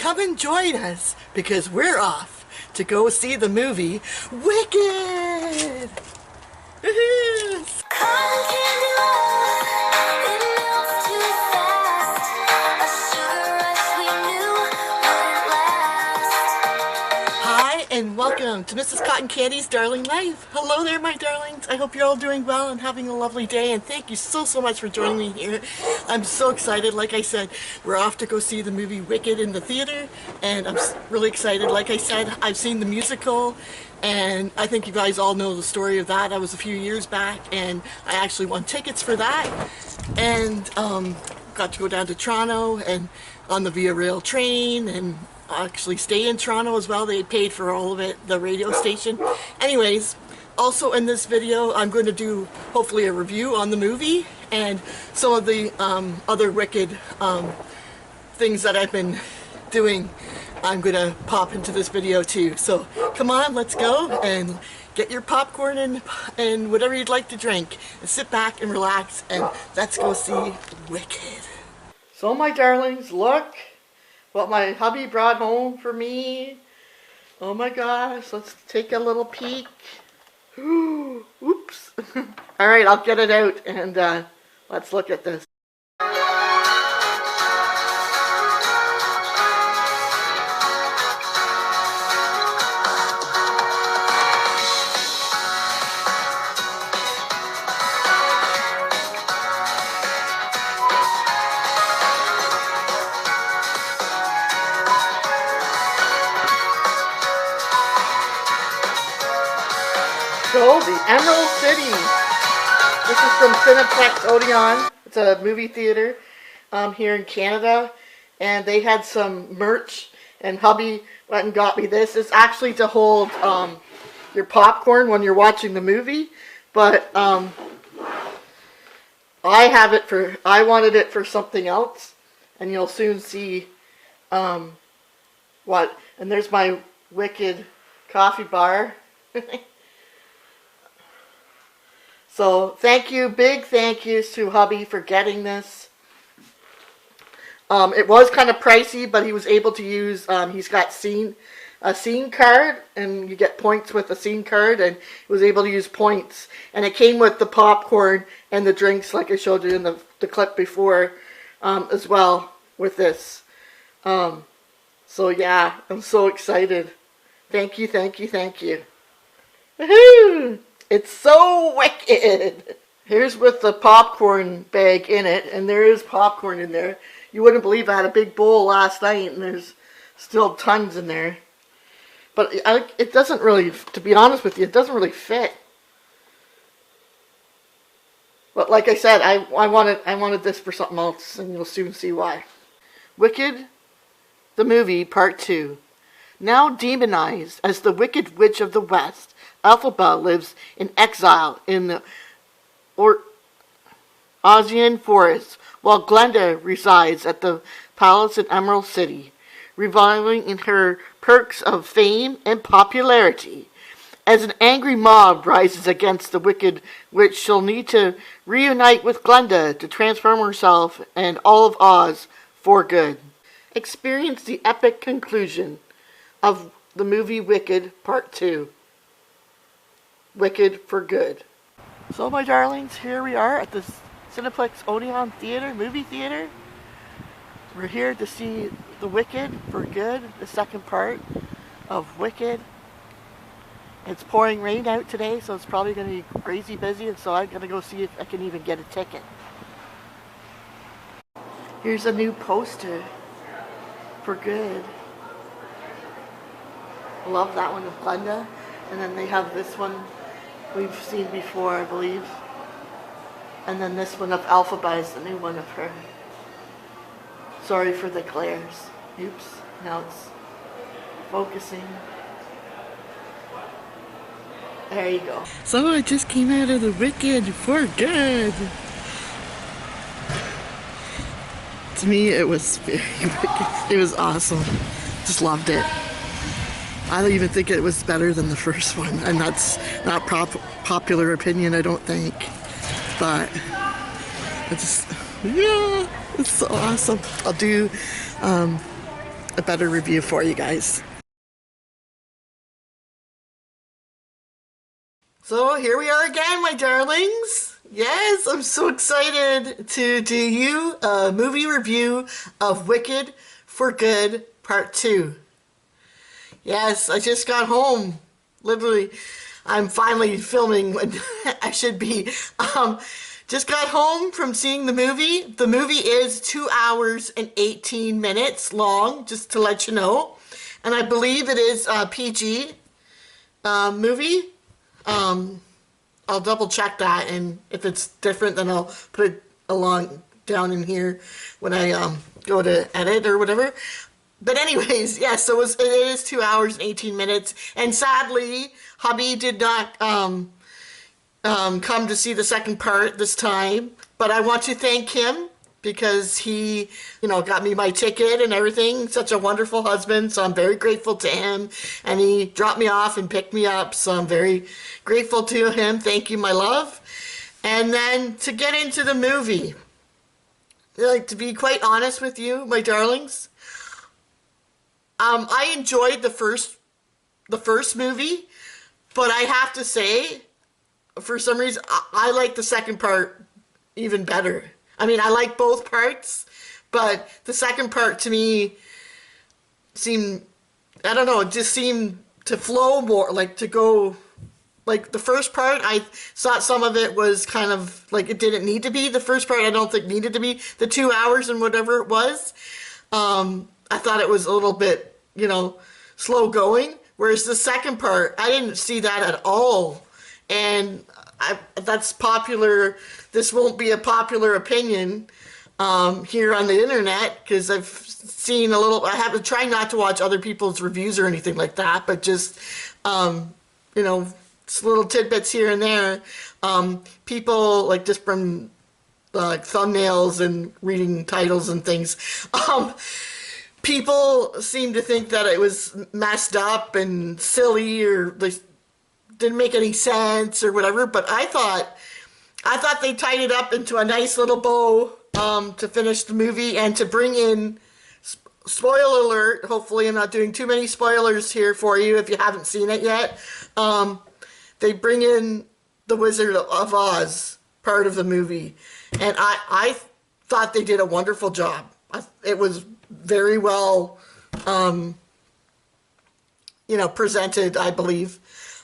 come and join us because we're off to go see the movie Wicked! Cotton candy love, it melts too fast. A sugar rush we knew wouldn't last. Hi and welcome to Mrs. Cotton Candy's Darling Life. Hello there, my darlings. I hope you're all doing well and having a lovely day, and thank you so much for joining me here. I'm so excited. Like I said, we're off to go see the movie Wicked in the theater, and I'm really excited. Like I said, I've seen the musical, and I think you guys all know the story of that. That was a few years back, and I actually won tickets for that, and got to go down to Toronto and on the Via Rail train, and actually stay in Toronto as well. They paid for all of it, the radio station. Anyways, also in this video I'm going to do hopefully a review on the movie and some of the other Wicked things that I've been doing. I'm going to pop into this video too. So come on, let's go and get your popcorn and whatever you'd like to drink and sit back and relax and let's go see Wicked. So my darlings, look what my hubby brought home for me. Oh my gosh, let's take a little peek. Oops. Alright, I'll get it out and let's look at this. So, the Emerald City. This is from Cineplex Odeon. It's a movie theater here in Canada. And they had some merch. And hubby went and got me this. It's actually to hold your popcorn when you're watching the movie. But I wanted it for something else. And you'll soon see what. And there's my Wicked coffee bar. So, thank you, big thank yous to hubby for getting this. It was kind of pricey, but he was able to use, he's got a scene card, and you get points with a scene card, and he was able to use points. And it came with the popcorn and the drinks, like I showed you in the clip before, as well, with this. So yeah, I'm so excited. Thank you, thank you, thank you. Woohoo! It's so wicked! Here's with the popcorn bag in it, and there is popcorn in there. You wouldn't believe I had a big bowl last night, and there's still tons in there. But it doesn't really, to be honest with you, it doesn't really fit. But like I said, I wanted this for something else, and you'll soon see why. Wicked, the movie, Part 2. Now demonized as the Wicked Witch of the West, Elphaba lives in exile in the Ozian forest, while Glenda resides at the palace in Emerald City, reveling in her perks of fame and popularity. As an angry mob rises against the Wicked Witch, she'll need to reunite with Glenda to transform herself and all of Oz for good. Experience the epic conclusion of the movie Wicked Part 2. Wicked for good. So my darlings, here we are at the Cineplex Odeon Theater, movie theater. We're here to see the Wicked for Good, the second part of Wicked. It's pouring rain out today, so it's probably going to be crazy busy, and so I'm going to go see if I can even get a ticket. Here's a new poster for Good. I love that one of Glenda. And then they have this one we've seen before, I believe. And then this one of Elphaba is the new one of her. Sorry for the glares. Oops. Now it's focusing. There you go. So I just came out of the Wicked for Good. To me, it was very wicked. It was awesome. Just loved it. I don't even think it was better than the first one, and that's not popular opinion, I don't think. But I just, yeah, it's so awesome. I'll do a better review for you guys. So here we are again, my darlings. Yes, I'm so excited to do you a movie review of Wicked for Good Part 2. Yes, I just got home. Literally, I'm finally filming when I should be. Just got home from seeing the movie. The movie is 2 hours and 18 minutes long, just to let you know. And I believe it is a PG movie. I'll double check that, and if it's different, then I'll put it along down in here when I go to edit or whatever. But anyways, yes, so it is 2 hours and 18 minutes, and sadly, hubby did not come to see the second part this time, but I want to thank him because he, got me my ticket and everything. Such a wonderful husband, so I'm very grateful to him. And he dropped me off and picked me up, so I'm very grateful to him. Thank you, my love. And then to get into the movie, like, to be quite honest with you, my darlings, I enjoyed the first movie, but I have to say, for some reason, I like the second part even better. I mean, I like both parts, but the second part to me seemed, I don't know, it just seemed to flow more, like to go, like the first part, I thought some of it was kind of like it didn't need to be. The first part I don't think needed to be the 2 hours and whatever it was. I thought it was a little bit, slow going, whereas the second part, I didn't see that at all. And that's popular. This won't be a popular opinion here on the internet, because I've seen a little, I have to try not to watch other people's reviews or anything like that, but just, just little tidbits here and there. People, like, just from like thumbnails and reading titles and things, people seem to think that it was messed up and silly, or like didn't make any sense or whatever, but I thought they tied it up into a nice little bow to finish the movie, and to bring in, spoiler alert, hopefully I'm not doing too many spoilers here for you if you haven't seen it yet, they bring in the Wizard of Oz part of the movie, and I thought they did a wonderful job. It was very well presented, I believe.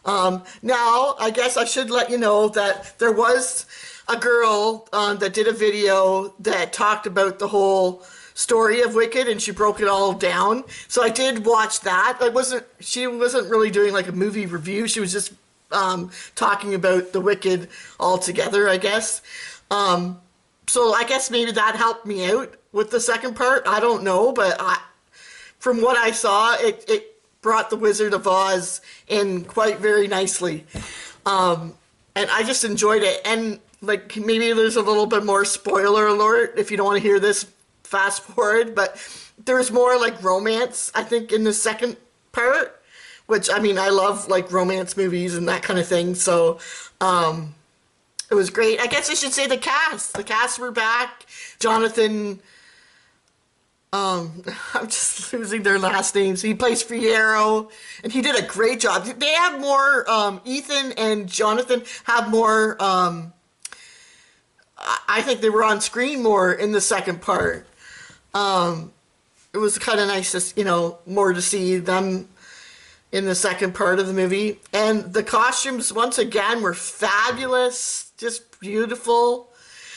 Now, I guess I should let you know that there was a girl that did a video that talked about the whole story of Wicked, and she broke it all down. So I did watch that. She wasn't really doing like a movie review. She was just talking about the Wicked altogether, I guess. So I guess maybe that helped me out with the second part. I don't know, but from what I saw, it brought the Wizard of Oz in quite very nicely. And I just enjoyed it. And like, maybe there's a little bit more spoiler alert if you don't want to hear this, fast forward, but there's more like romance, I think, in the second part, which, I mean, I love like romance movies and that kind of thing. So, it was great. I guess I should say the cast. The cast were back. Jonathan, I'm just losing their last names. He plays Fierro, and he did a great job. They have more, Ethan and Jonathan have more, I think they were on screen more in the second part. It was kind of nice to, more to see them in the second part of the movie. And the costumes, once again, were fabulous, just beautiful.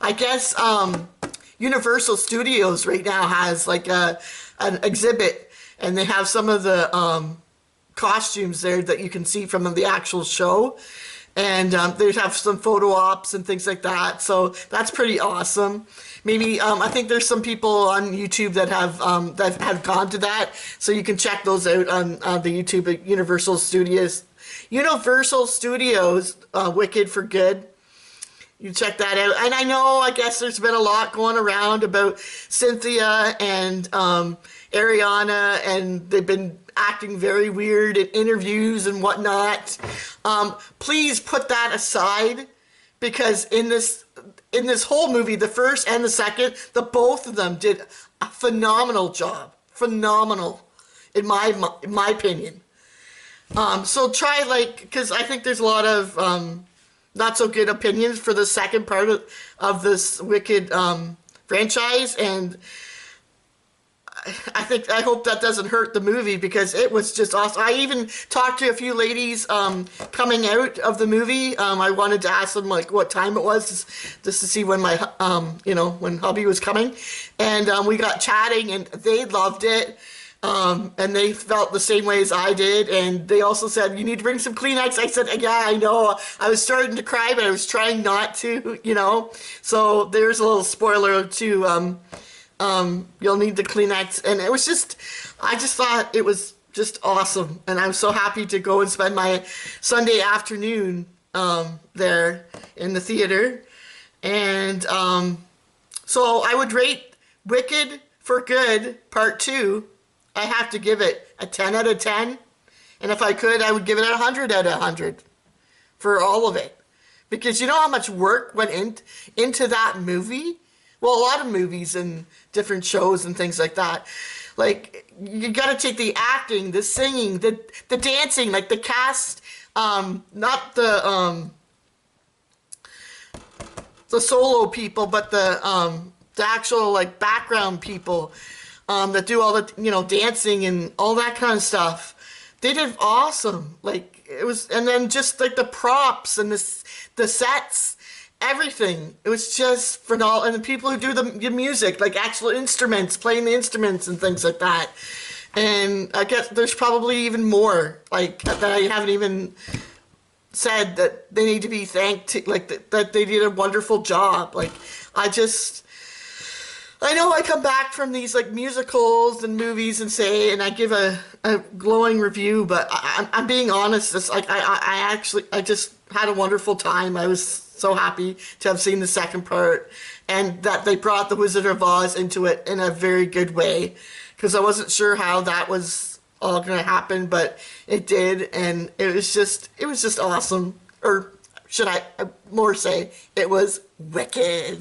I guess, Universal Studios right now has like an exhibit, and they have some of the costumes there that you can see from the actual show, and they have some photo ops and things like that, so that's pretty awesome. Maybe I think there's some people on YouTube that have gone to that, so you can check those out on the YouTube at Universal Studios. Wicked for Good. You check that out. And I guess there's been a lot going around about Cynthia and Ariana, and they've been acting very weird in interviews and whatnot. Please put that aside, because in this whole movie, the first and the second, both of them did a phenomenal job. phenomenal, in my opinion. So try, like, because I think there's a lot of not so good opinions for the second part of this Wicked franchise, and I hope that doesn't hurt the movie, because it was just awesome. I even talked to a few ladies coming out of the movie. I wanted to ask them like what time it was, just to see when my when hubby was coming, and we got chatting, and they loved it. And they felt the same way as I did, and they also said, you need to bring some Kleenex. I said, yeah, I know. I was starting to cry, but I was trying not to, So there's a little spoiler too. You'll need the Kleenex, and it was I just thought it was just awesome, and I'm so happy to go and spend my Sunday afternoon there in the theater, and so I would rate Wicked for Good Part 2. I have to give it a 10 out of 10, and if I could, I would give it a 100 out of 100 for all of it, because you know how much work went into that movie? Well, a lot of movies and different shows and things like that. Like, you got to take the acting, the singing, the dancing, like the cast, not the solo people, but the actual like background people that do all the dancing and all that kind of stuff. They did awesome. Like, it was, and then just like the props and the sets. Everything. It was just phenomenal. And the people who do the music, like actual instruments, playing the instruments and things like that. And I guess there's probably even more, like, that I haven't even said that they need to be thanked, like, that they did a wonderful job. Like, I know I come back from these, like, musicals and movies and I give a glowing review, but I'm being honest. It's like, I just had a wonderful time. I was so happy to have seen the second part, and that they brought the Wizard of Oz into it in a very good way, because I wasn't sure how that was all going to happen, but it did, and it was just awesome. Or should I more say, it was wicked.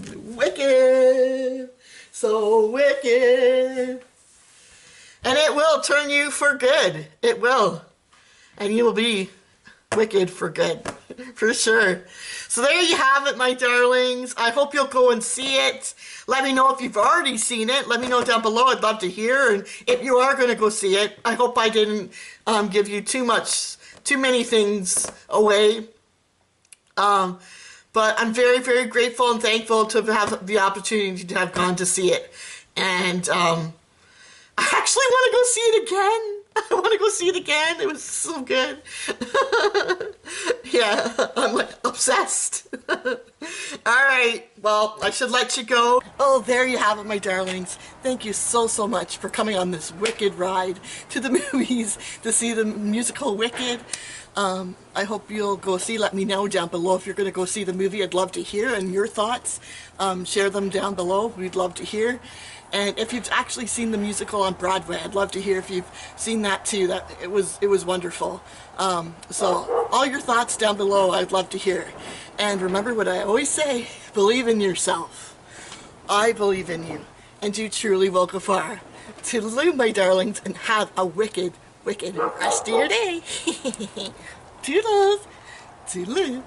So wicked. And it will turn you for good. It will. And you will be wicked for good. For sure. So there you have it, my darlings. I hope you'll go and see it. Let me know if you've already seen it. Let me know down below. I'd love to hear. And if you are going to go see it, I hope I didn't give you too many things away. But I'm very, very grateful and thankful to have the opportunity to have gone to see it. And I actually want to go see it again. I want to go see it again. It was so good. Yeah, I'm like obsessed. All right, well, I should let you go. Oh, there you have it, my darlings. Thank you so much for coming on this wicked ride to the movies to see the musical Wicked. I hope you'll go see. Let me know down below if you're going to go see the movie. I'd love to hear, and your thoughts. Share them down below. We'd love to hear. And if you've actually seen the musical on Broadway, I'd love to hear if you've seen that too. That it was wonderful. So all your thoughts down below, I'd love to hear. And remember what I always say: believe in yourself. I believe in you, and you truly will go far. Toodaloo, my darlings, and have a wicked rest of your day. Toodles. Toodaloo.